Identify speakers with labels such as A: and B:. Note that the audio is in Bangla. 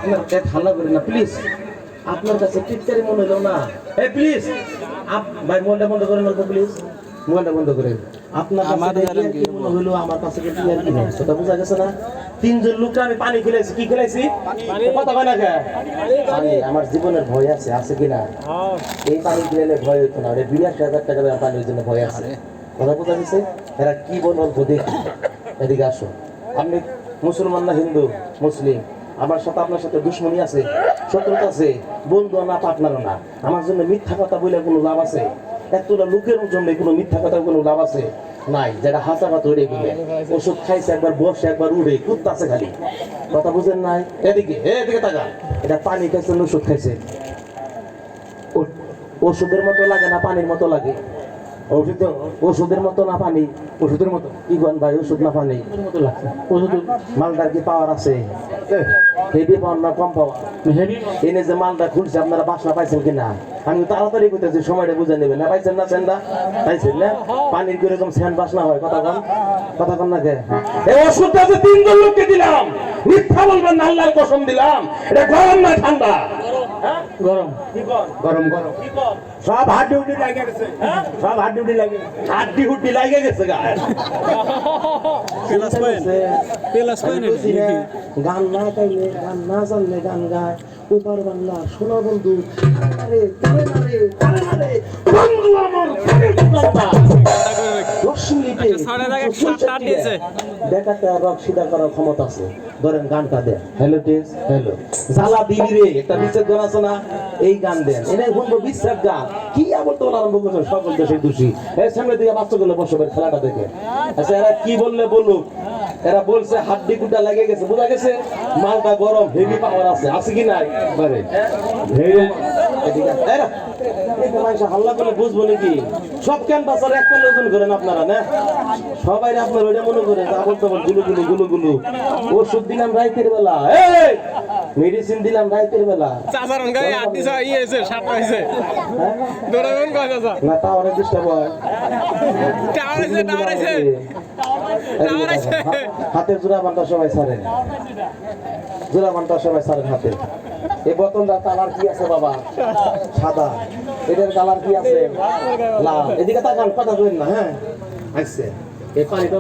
A: আপনার ঠান্ডা করেন না প্লিজ। আপনার কাছে টিটকারি মনে হলো না। এই প্লিজ ভাই মোবাইলটা বন্ধ করেন অল্প প্লিজ, মোবাইলটা বন্ধ করেন। আপনার কাছে কি মনে হলো, আমার কাছে কি আর কি হয় সেটা বোঝা গেছে না। তিনজন লোককে আমি পানি খেলাইছি, কি খেলাইছি কথা কয় না কে পানি। আমার জীবনের ভয় আছে, আছে কিনা? এই পানি খেলে ভয় হইতো না, 82,000 টাকা পানির জন্য ভয় আছে। কথা বোঝা গেছে? এরা কি বল অল্প দেখি, এদিকে আসো। আপনি মুসলমান না হিন্দু? মুসলিম। আমার সাথে আপনার সাথে দুশ্মনী আছে, শত্রুতা আছে, বন্ধু না পার্টনারও না। আমার জন্য মিথ্যা কথা বলে কোনো লাভ আছে? এতটা লোকের জন্য কোনো মিথ্যা কথা কোনো লাভ আছে নাই। যেটা হাসা কথা উড়ে গেলে ওষুধ খাইছে, একবার বসে একবার উড়ে কুত্তাছে খালি। কথা বুঝেন নাই? এদিকে এদিকে তাকা। এটা পানি খাইছে, ওষুধ খাইছে। ওষুধের মতো লাগে না পানির মতো লাগে? ওষুধ ওষুধের মতো না পানি? ওষুধের মতো। কি করেন ভাই, ওষুধ না পানি মতো লাগছে? ওষুধ মালটার কি পাওয়ার আছে? হেভি পাওয়ার না কম পাওয়ার? এনে যে মালটা খুলছে আপনারা বাসনা পাইছেন কিনা? আমি তাড়াতাড়ি করতেছি, সময়টা বুঝে নেবেন না। পাইছেন না সেন্ডা? পাইছেন না? পানির কিরকম সেন্ড বাসনা হয়? কথা কন, কথা কন না কে? এই ওষুধটা যে 3 জন লোককে দিলাম, মিথ্যা বলবেন না, আল্লাহর কসম দিলাম। এটা গরম না ঠান্ডা? গরম। কি কর? গরম গরম। কি কর? সব হাড্ডি হুড্ডি লাগে গেছে। সব হাড্ডি হুড্ডি লাগে, হাড্ডি হুড্ডি লাগে গেছে গায়ে। পেলাস পায় না। গান না গাইলে, গান না জানলে গান গায়। ওপার বাংলা শোনা বন্ধু, আরে তারে মারে, তারে মারে বন্ধু আমার ফেরে কথা। 10 মিনিটে দেখাটা রক সিধা করার ক্ষমতা আছে। ধরেন গানটা দেন, হ্যালো টেস হ্যালো জ্বালা দিবি রে, একটা বিচ্ছেদ গান আছে না, এই গান দেন। এনে শুনবো বিচ্ছেদ গান, কি আবার তো আরম্ভ করছে। সকল দেশের দোষী এর সামনে দিকে বাচ্চাগুলো বসবেন খেলাটা দেখে। আচ্ছা এরা কি বললে বলুক। এরা বলছে হাড্ডি কুটা লেগে গেছে, বোঝা গেছে মালটা গরম, হেভি পাওয়ার আছে, আছে কি নাই? মানে হাল্লা করে বুঝবো নাকি? সব ক্যাম্পাসের একটা ওজন করেন আপনারা না, সবাই আপনার ওইটা মনে করে আবল তাবল গুলু গুলু গুলু গুলু। ওষুধ দিলাম রাইতের বেলা, মেডিসিন দিলাম রাইতের বেলা। না টাওয়ারে ডিস্টার্ব হয়, হাতের জোড়া বান্টা সবাই ছাড়েন, জোড়া বান্টা সবাই ছাড়েন হাতে। এই বোতলটা কালার কি আছে বাবা? সাদা। এটার কালার কি আছে? লাল। এদিকে তাকান, কথা বলেন না। হ্যাঁ আচ্ছা, এই পানিটা